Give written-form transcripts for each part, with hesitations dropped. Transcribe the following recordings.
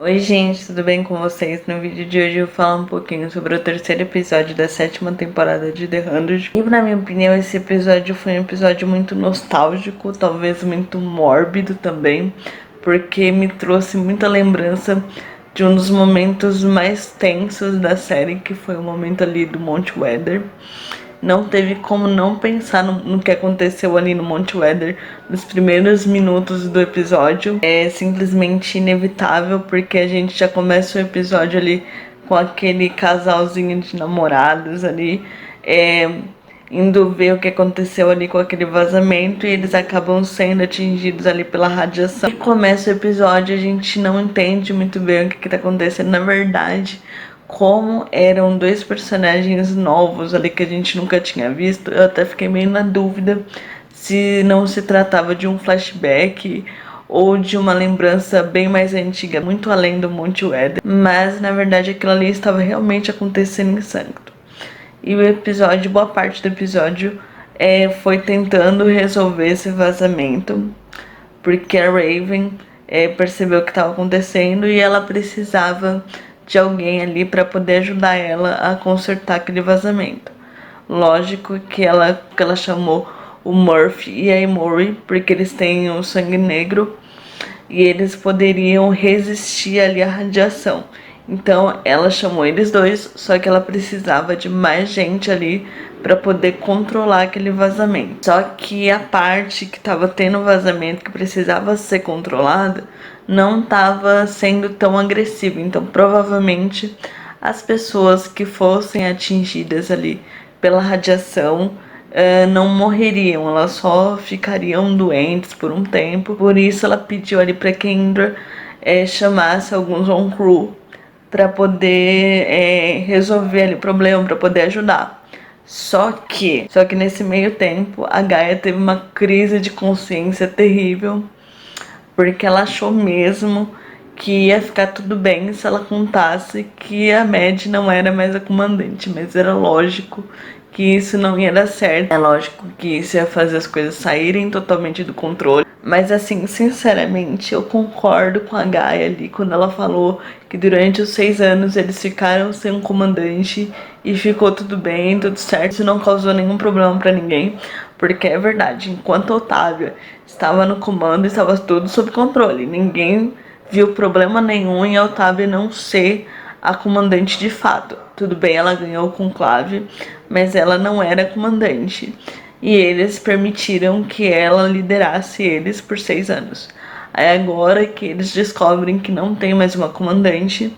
Oi gente, tudo bem com vocês? No vídeo de hoje eu vou falar um pouquinho sobre o terceiro episódio da sétima temporada de The 100. E na minha opinião esse episódio foi um episódio muito nostálgico, talvez muito mórbido também, porque me trouxe muita lembrança de um dos momentos mais tensos da série, que foi o momento ali do Monte Weather. Não teve como não pensar no que aconteceu ali no Monte Weather nos primeiros minutos do episódio. É simplesmente inevitável, porque a gente já começa o episódio ali com aquele casalzinho de namorados ali, indo ver o que aconteceu ali com aquele vazamento, e eles acabam sendo atingidos ali pela radiação. E começa o episódio, a gente não entende muito bem o que tá acontecendo. Na verdade, como eram dois personagens novos ali que a gente nunca tinha visto, eu até fiquei meio na dúvida se não se tratava de um flashback ou de uma lembrança bem mais antiga, muito além do Monte Weather. Mas na verdade aquilo ali estava realmente acontecendo em Sanctum. E o episódio, boa parte do episódio, foi tentando resolver esse vazamento, porque a Raven percebeu o que estava acontecendo e ela precisava de alguém ali para poder ajudar ela a consertar aquele vazamento. Lógico que ela chamou o Murphy e a Emory, porque eles têm o sangue negro e eles poderiam resistir ali à radiação. Então ela chamou eles dois, só que ela precisava de mais gente ali para poder controlar aquele vazamento. Só que a parte que estava tendo vazamento, que precisava ser controlada, não estava sendo tão agressiva. Então provavelmente as pessoas que fossem atingidas ali pela radiação não morreriam, elas só ficariam doentes por um tempo. Por isso ela pediu ali para que Indra chamasse alguns on-crew para poder resolver ali o problema, para poder ajudar. Só que nesse meio tempo a Gaia teve uma crise de consciência terrível, porque ela achou mesmo que ia ficar tudo bem se ela contasse que a Mad não era mais a comandante, mas era lógico que isso não ia dar certo. É lógico que isso ia fazer as coisas saírem totalmente do controle. Mas assim, sinceramente, eu concordo com a Gaia ali quando ela falou que durante os 6 anos eles ficaram sem um comandante e ficou tudo bem, tudo certo. Isso não causou nenhum problema pra ninguém, porque é verdade, enquanto a Otávia estava no comando, estava tudo sob controle. Ninguém viu problema nenhum em a Otávia não ser a comandante de fato. Tudo bem, ela ganhou o conclave, mas ela não era comandante. E eles permitiram que ela liderasse eles por 6 anos. Aí agora que eles descobrem que não tem mais uma comandante,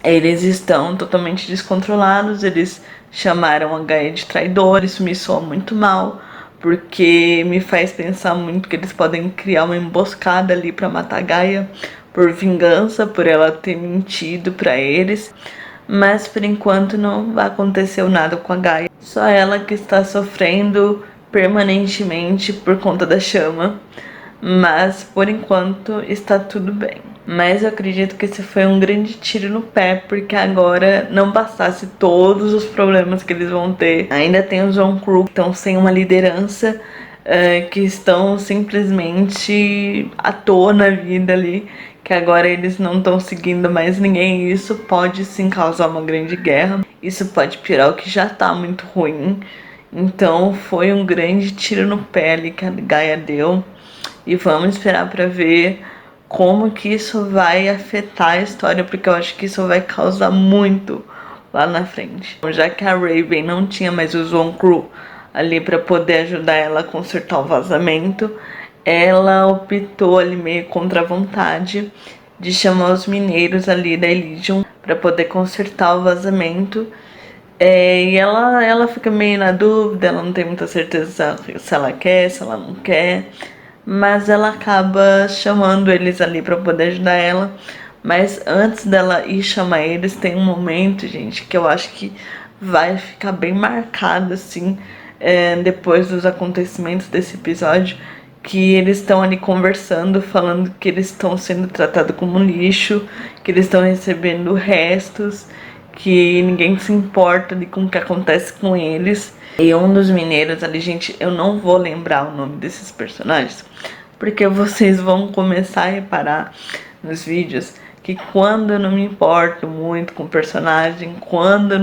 eles estão totalmente descontrolados. Eles chamaram a Gaia de traidora. Isso me soa muito mal, porque me faz pensar muito que eles podem criar uma emboscada ali para matar a Gaia por vingança, por ela ter mentido para eles. Mas por enquanto não aconteceu nada com a Gaia. Só ela que está sofrendo permanentemente por conta da chama. Mas por enquanto está tudo bem. Mas eu acredito que esse foi um grande tiro no pé, porque agora não bastasse todos os problemas que eles vão ter, ainda tem os on crew que estão sem uma liderança, que estão simplesmente à toa na vida ali, que agora eles não estão seguindo mais ninguém, e isso pode sim causar uma grande guerra, isso pode piorar o que já tá muito ruim. Então foi um grande tiro no pé ali que a Gaia deu, e vamos esperar para ver como que isso vai afetar a história, porque eu acho que isso vai causar muito lá na frente. Já que a Raven não tinha mais o Zone Crew ali para poder ajudar ela a consertar o vazamento, ela optou ali meio contra a vontade de chamar os mineiros ali da Elysium para poder consertar o vazamento. E ela fica meio na dúvida, ela não tem muita certeza se ela quer, se ela não quer, mas ela acaba chamando eles ali para poder ajudar ela. Mas antes dela ir chamar eles, tem um momento, gente, que eu acho que vai ficar bem marcado, assim, depois dos acontecimentos desse episódio, que eles estão ali conversando, falando que eles estão sendo tratados como lixo, que eles estão recebendo restos, que ninguém se importa ali com o que acontece com eles. E um dos mineiros ali, gente, eu não vou lembrar o nome desses personagens, porque vocês vão começar a reparar nos vídeos que quando eu não me importo muito com o personagem, quando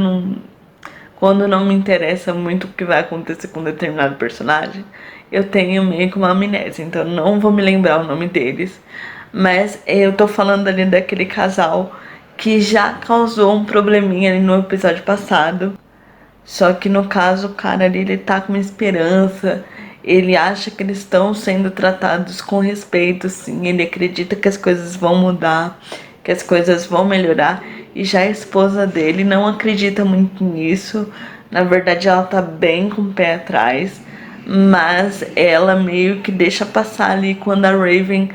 não me interessa muito o que vai acontecer com determinado personagem, eu tenho meio que uma amnésia, então eu não vou me lembrar o nome deles. Mas eu tô falando ali daquele casal que já causou um probleminha ali no episódio passado. Só que no caso o cara ali, ele tá com uma esperança, ele acha que eles estão sendo tratados com respeito, sim, ele acredita que as coisas vão mudar, que as coisas vão melhorar, e já a esposa dele não acredita muito nisso. Na verdade ela tá bem com o pé atrás, mas ela meio que deixa passar ali quando a Raven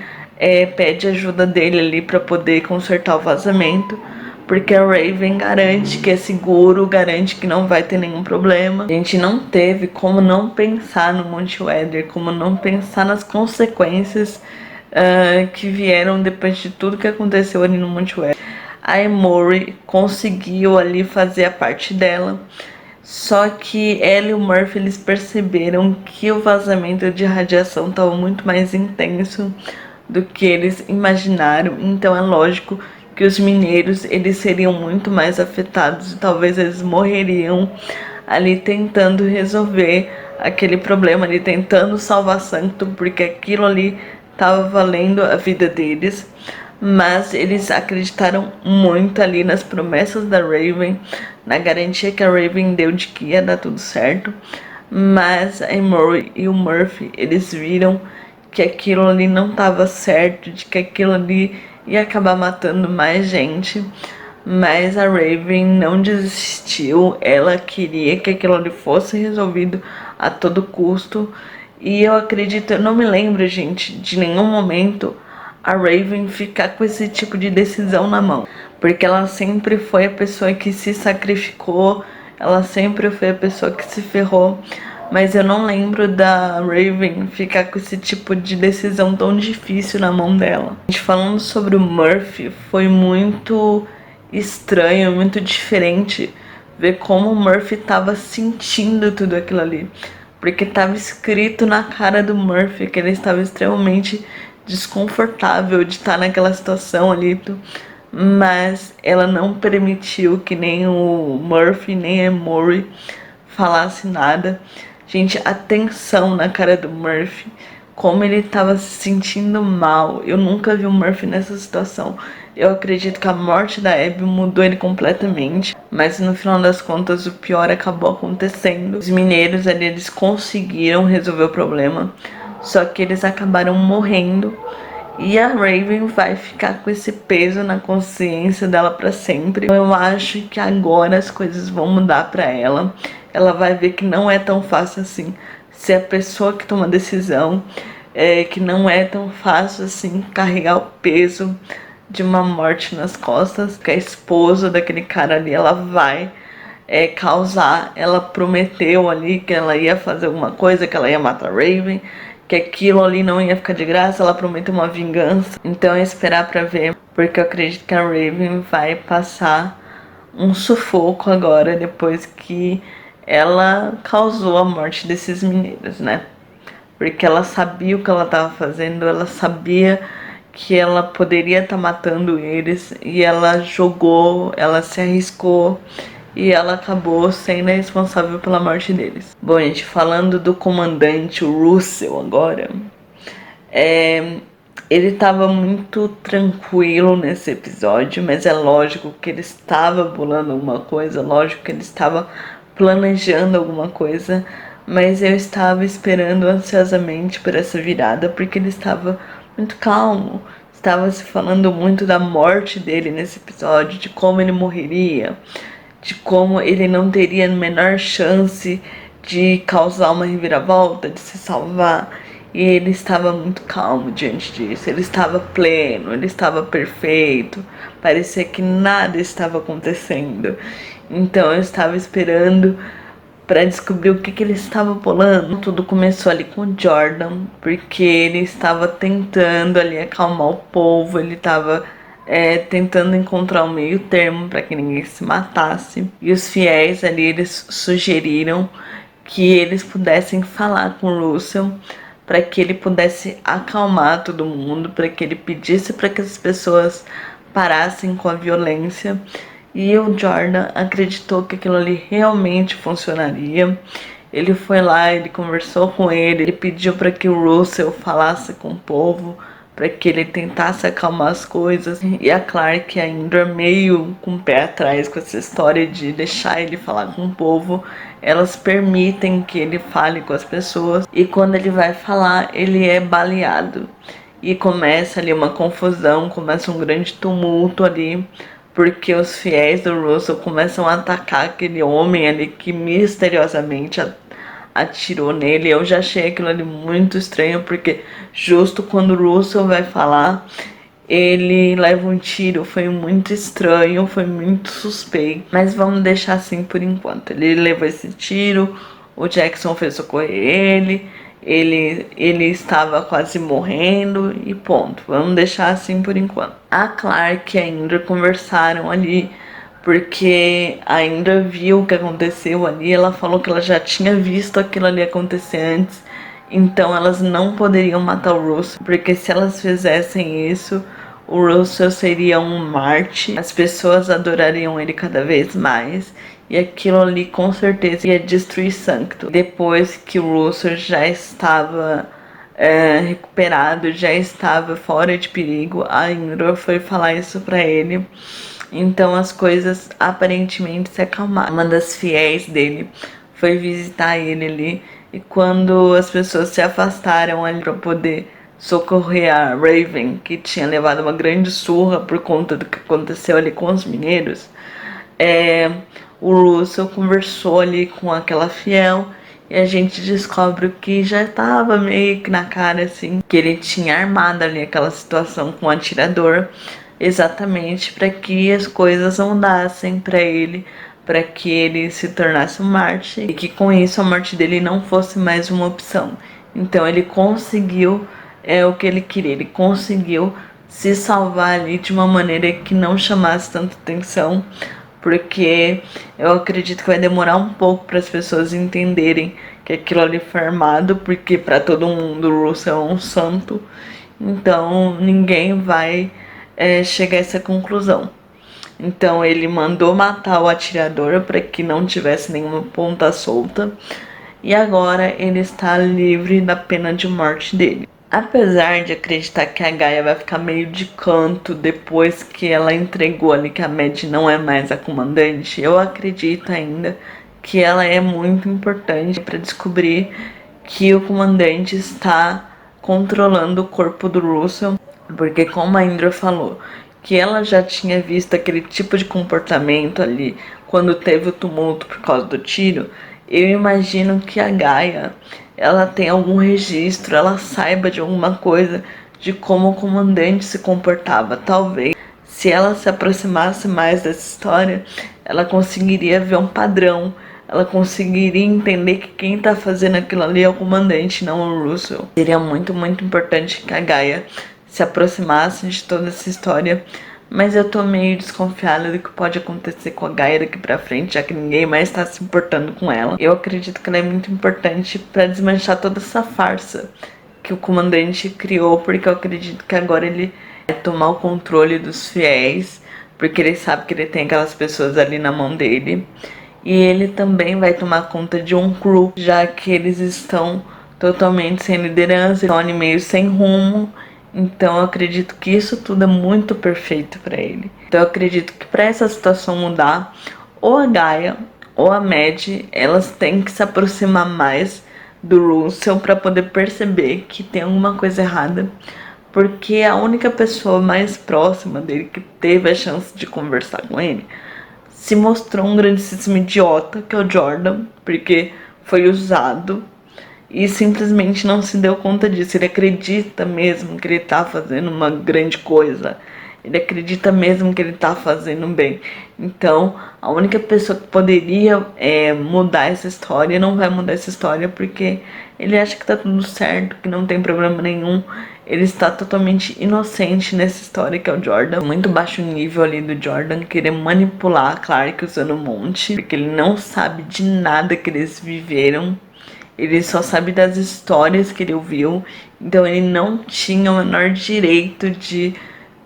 pede ajuda dele ali pra poder consertar o vazamento. Porque a Raven garante que é seguro, garante que não vai ter nenhum problema. A gente não teve como não pensar no Monte Weather, como não pensar nas consequências que vieram depois de tudo que aconteceu ali no Monte Weather. A Emory conseguiu ali fazer a parte dela, só que ela e o Murphy, eles perceberam que o vazamento de radiação estava muito mais intenso do que eles imaginaram. Então é lógico que os mineiros, eles seriam muito mais afetados e talvez eles morreriam ali tentando resolver aquele problema, ali tentando salvar Sanctum, porque aquilo ali estava valendo a vida deles. Mas eles acreditaram muito ali nas promessas da Raven, na garantia que a Raven deu de que ia dar tudo certo. Mas a Emory e o Murphy, eles viram que aquilo ali não estava certo, de que aquilo ali ia acabar matando mais gente. Mas a Raven não desistiu, ela queria que aquilo ali fosse resolvido a todo custo. E eu acredito, eu não me lembro, gente, de nenhum momento a Raven ficar com esse tipo de decisão na mão. Porque ela sempre foi a pessoa que se sacrificou, ela sempre foi a pessoa que se ferrou. Mas eu não lembro da Raven ficar com esse tipo de decisão tão difícil na mão dela. A gente falando sobre o Murphy, foi muito estranho, muito diferente ver como o Murphy estava sentindo tudo aquilo ali. Porque estava escrito na cara do Murphy que ele estava extremamente desconfortável de estar naquela situação ali. Mas ela não permitiu que nem o Murphy nem a Emory falasse nada. Gente, a tensão na cara do Murphy, como ele tava se sentindo mal. Eu nunca vi o Murphy nessa situação. Eu acredito que a morte da Abby mudou ele completamente, mas no final das contas o pior acabou acontecendo. Os mineiros ali, eles conseguiram resolver o problema, só que eles acabaram morrendo. E a Raven vai ficar com esse peso na consciência dela pra sempre. Eu acho que agora as coisas vão mudar pra ela. Ela vai ver que não é tão fácil assim ser a pessoa que toma decisão. Que não é tão fácil assim carregar o peso de uma morte nas costas. Que a esposa daquele cara ali, ela vai causar. Ela prometeu ali que ela ia fazer alguma coisa, que ela ia matar a Raven, que aquilo ali não ia ficar de graça. Ela prometeu uma vingança. Então é esperar pra ver, porque eu acredito que a Raven vai passar um sufoco agora, depois que ela causou a morte desses mineiros, né? Porque ela sabia o que ela estava fazendo, ela sabia que ela poderia estar matando eles, e ela jogou, ela se arriscou, e ela acabou sendo a responsável pela morte deles. Bom, gente, falando do comandante, o Russell agora, ele estava muito tranquilo nesse episódio, mas é lógico que ele estava bolando alguma coisa, lógico que ele estava planejando alguma coisa, mas eu estava esperando ansiosamente por essa virada, porque ele estava muito calmo. Estava se falando muito da morte dele nesse episódio, de como ele morreria, de como ele não teria a menor chance de causar uma reviravolta, de se salvar. E ele estava muito calmo diante disso, ele estava pleno, ele estava perfeito, parecia que nada estava acontecendo. Então eu estava esperando para descobrir o que ele estava bolando. Tudo começou ali com o Jordan, porque ele estava tentando ali acalmar o povo, ele estava tentando encontrar um meio termo para que ninguém se matasse. E os fiéis ali, eles sugeriram que eles pudessem falar com o Russell para que ele pudesse acalmar todo mundo, para que ele pedisse para que as pessoas parassem com a violência. E o Jordan acreditou que aquilo ali realmente funcionaria. Ele foi lá, ele conversou com ele pediu para que o Russell falasse com o povo, para que ele tentasse acalmar as coisas. E a Clark ainda meio com o pé atrás com essa história de deixar ele falar com o povo. Elas permitem que ele fale com as pessoas e quando ele vai falar, ele é baleado. E começa ali uma confusão, começa um grande tumulto ali, porque os fiéis do Russell começam a atacar aquele homem ali que misteriosamente atirou nele. Eu já achei aquilo ali muito estranho, porque justo quando o Russell vai falar, ele leva um tiro. Foi muito estranho, foi muito suspeito, mas vamos deixar assim por enquanto. Ele levou esse tiro, o Jackson foi socorrer ele estava quase morrendo e ponto. Vamos deixar assim por enquanto. A Clark e a Indra conversaram ali, porque a Indra viu o que aconteceu ali. Ela falou que ela já tinha visto aquilo ali acontecer antes, então elas não poderiam matar o Russell, porque se elas fizessem isso, o Russell seria um Marte, as pessoas adorariam ele cada vez mais, e aquilo ali com certeza ia destruir Sanctum. Depois que o Russell já estava recuperado, já estava fora de perigo, a Indra foi falar isso pra ele. Então as coisas aparentemente se acalmaram. Uma das fiéis dele foi visitar ele ali, e quando as pessoas se afastaram ali para poder socorrer a Raven, que tinha levado uma grande surra por conta do que aconteceu ali com os mineiros, o Russell conversou ali com aquela fiel, e a gente descobre que já estava meio que na cara, assim, que ele tinha armado ali aquela situação com o atirador, exatamente para que as coisas mudassem para ele, para que ele se tornasse um mártir, e que com isso a morte dele não fosse mais uma opção. Então ele conseguiu o que ele queria, ele conseguiu se salvar ali de uma maneira que não chamasse tanta atenção, porque eu acredito que vai demorar um pouco para as pessoas entenderem que aquilo ali foi armado, porque para todo mundo o Russell é um santo, então ninguém vai chegar a essa conclusão. Então ele mandou matar o atirador para que não tivesse nenhuma ponta solta, e agora ele está livre da pena de morte dele. Apesar de acreditar que a Gaia vai ficar meio de canto depois que ela entregou ali que a Mad não é mais a comandante, eu acredito ainda que ela é muito importante para descobrir que o comandante está controlando o corpo do Russell, porque como a Indra falou, que ela já tinha visto aquele tipo de comportamento ali quando teve o tumulto por causa do tiro. Eu imagino que a Gaia, ela tem algum registro, ela saiba de alguma coisa de como o comandante se comportava. Talvez, se ela se aproximasse mais dessa história, ela conseguiria ver um padrão, ela conseguiria entender que quem tá fazendo aquilo ali é o comandante, não o Russell. Seria muito, muito importante que a Gaia se aproximasse de toda essa história, mas eu tô meio desconfiada do que pode acontecer com a Gaia daqui pra frente, já que ninguém mais tá se importando com ela. Eu acredito que ela é muito importante pra desmanchar toda essa farsa que o comandante criou, porque eu acredito que agora ele vai tomar o controle dos fiéis, porque ele sabe que ele tem aquelas pessoas ali na mão dele. E ele também vai tomar conta de um crew, já que eles estão totalmente sem liderança, estão ali meio sem rumo. Então eu acredito que isso tudo é muito perfeito para ele. Então eu acredito que para essa situação mudar, ou a Gaia ou a Mad, elas têm que se aproximar mais do Russell para poder perceber que tem alguma coisa errada, porque a única pessoa mais próxima dele que teve a chance de conversar com ele se mostrou um grandíssimo idiota, que é o Jordan, porque foi usado e simplesmente não se deu conta disso. Ele acredita mesmo que ele tá fazendo uma grande coisa. Ele acredita mesmo que ele tá fazendo bem. Então, a única pessoa que poderia mudar essa história não vai mudar essa história, porque ele acha que tá tudo certo, que não tem problema nenhum. Ele está totalmente inocente nessa história, que é o Jordan. Muito baixo nível ali do Jordan querer manipular a Clark usando um monte, porque ele não sabe de nada que eles viveram. ele só sabe das histórias que ele ouviu, então ele não tinha o menor direito de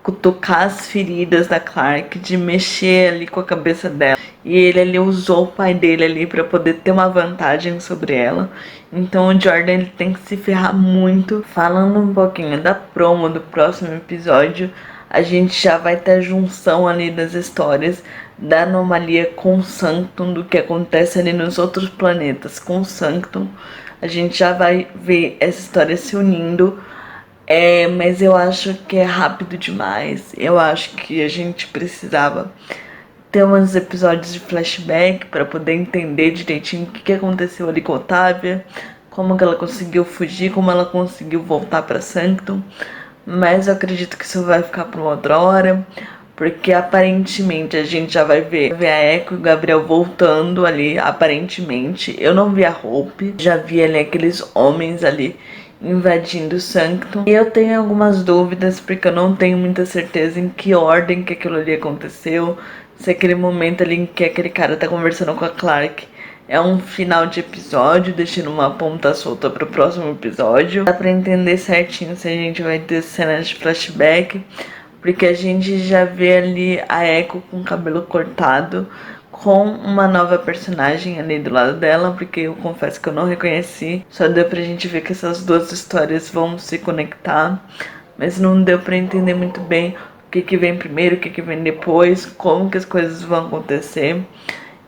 cutucar as feridas da Clark, de mexer ali com a cabeça dela. E ele ali usou o pai dele ali pra poder ter uma vantagem sobre ela. Então o Jordan ele tem que se ferrar muito. Falando um pouquinho da promo do próximo episódio, a gente já vai ter a junção ali das histórias da anomalia com o Sanctum, do que acontece ali nos outros planetas com o Sanctum. A gente já vai ver essa história se unindo. Mas eu acho que é rápido demais. Eu acho que a gente precisava ter uns episódios de flashback para poder entender direitinho o que aconteceu ali com a Otávia, como que ela conseguiu fugir, como ela conseguiu voltar para Sanctum. Mas eu acredito que isso vai ficar para uma outra hora, porque aparentemente a gente já vai ver a Echo e o Gabriel voltando ali, aparentemente. Eu não vi a Hope, já vi ali aqueles homens ali invadindo o Sanctum. E eu tenho algumas dúvidas, porque eu não tenho muita certeza em que ordem que aquilo ali aconteceu. Se aquele momento ali em que aquele cara tá conversando com a Clark é um final de episódio, deixando uma ponta solta pro próximo episódio. Dá pra entender certinho se a gente vai ter cenas de flashback, porque a gente já vê ali a Echo com o cabelo cortado, com uma nova personagem ali do lado dela, porque eu confesso que eu não reconheci. Só deu pra gente ver que essas duas histórias vão se conectar, mas não deu pra entender muito bem o que vem primeiro, o que vem depois, como que as coisas vão acontecer.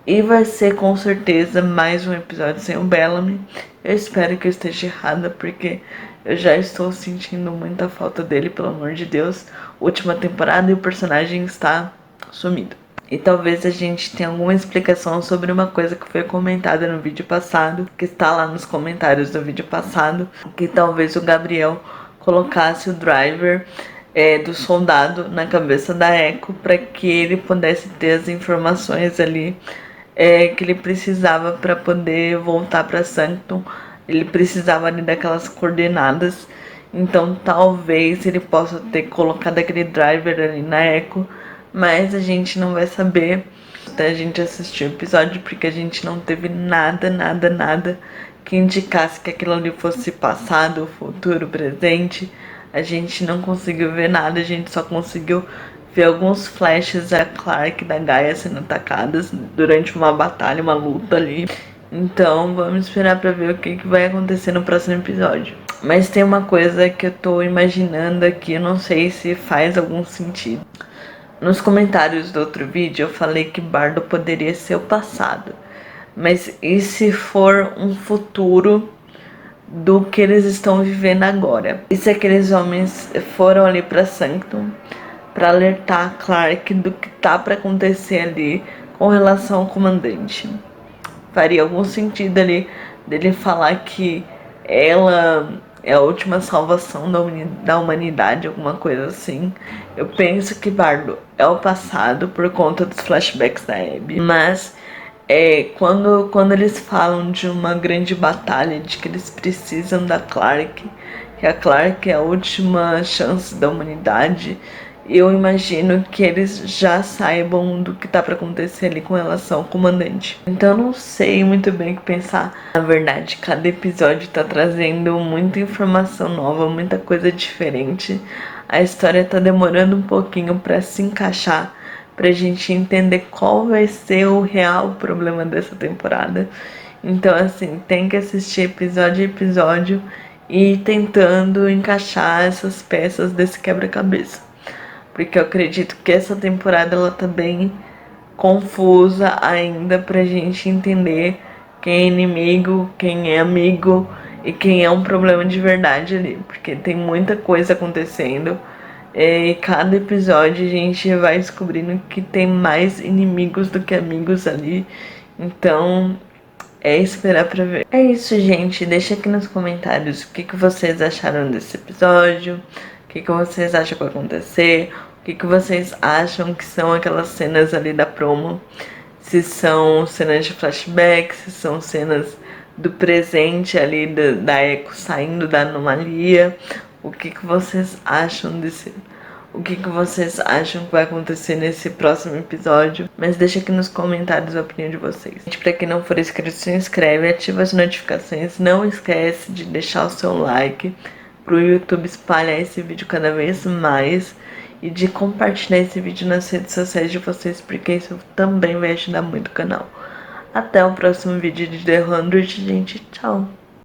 E vai ser com certeza mais um episódio sem o Bellamy. Eu espero que eu esteja errada, porque eu já estou sentindo muita falta dele, pelo amor de Deus. Última temporada e o personagem está sumido. E talvez a gente tenha alguma explicação sobre uma coisa que foi comentada no vídeo passado, que está lá nos comentários do vídeo passado, que talvez o Gabriel colocasse o driver do soldado na cabeça da Echo para que ele pudesse ter as informações ali que ele precisava para poder voltar para Sanctum. Ele precisava ali daquelas coordenadas. Então talvez ele possa ter colocado aquele driver ali na Echo, mas a gente não vai saber até a gente assistir o episódio, porque a gente não teve nada que indicasse que aquilo ali fosse passado, futuro, presente. A gente não conseguiu ver nada, a gente só conseguiu ver alguns flashes da Clark e da Gaia sendo atacadas durante uma batalha, uma luta ali. Então vamos esperar pra ver o que vai acontecer no próximo episódio. Mas tem uma coisa que eu tô imaginando aqui, eu não sei se faz algum sentido. Nos comentários do outro vídeo eu falei que Bardo poderia ser o passado. Mas e se for um futuro do que eles estão vivendo agora? E se aqueles homens foram ali pra Sanctum para alertar a Clark do que tá para acontecer ali com relação ao comandante? Faria algum sentido ali dele falar que ela é a última salvação da humanidade, alguma coisa assim. Eu penso que Bardo é o passado por conta dos flashbacks da Abby, mas quando eles falam de uma grande batalha, de que eles precisam da Clark, que a Clark é a última chance da humanidade, eu imagino que eles já saibam do que tá pra acontecer ali com relação ao comandante. Então eu não sei muito bem o que pensar. Na verdade, cada episódio tá trazendo muita informação nova, muita coisa diferente. A história tá demorando um pouquinho pra se encaixar, pra gente entender qual vai ser o real problema dessa temporada. Então assim, tem que assistir episódio a episódio e ir tentando encaixar essas peças desse quebra-cabeça. Porque eu acredito que essa temporada ela tá bem confusa ainda pra gente entender quem é inimigo, quem é amigo e quem é um problema de verdade ali. Porque tem muita coisa acontecendo e cada episódio a gente vai descobrindo que tem mais inimigos do que amigos ali. Então é esperar pra ver. É isso, gente. Deixa aqui nos comentários o que vocês acharam desse episódio. O que vocês acham que vai acontecer? O que vocês acham que são aquelas cenas ali da promo? Se são cenas de flashback, se são cenas do presente ali da Echo saindo da anomalia. O que vocês acham desse o que vocês acham que vai acontecer nesse próximo episódio. Mas deixa aqui nos comentários a opinião de vocês. Pra quem não for inscrito, se inscreve, ativa as notificações. Não esquece de deixar o seu like pro YouTube espalhar esse vídeo cada vez mais. E de compartilhar esse vídeo nas redes sociais de vocês, porque isso também vai ajudar muito o canal. Até o próximo vídeo de The 100, gente. Tchau!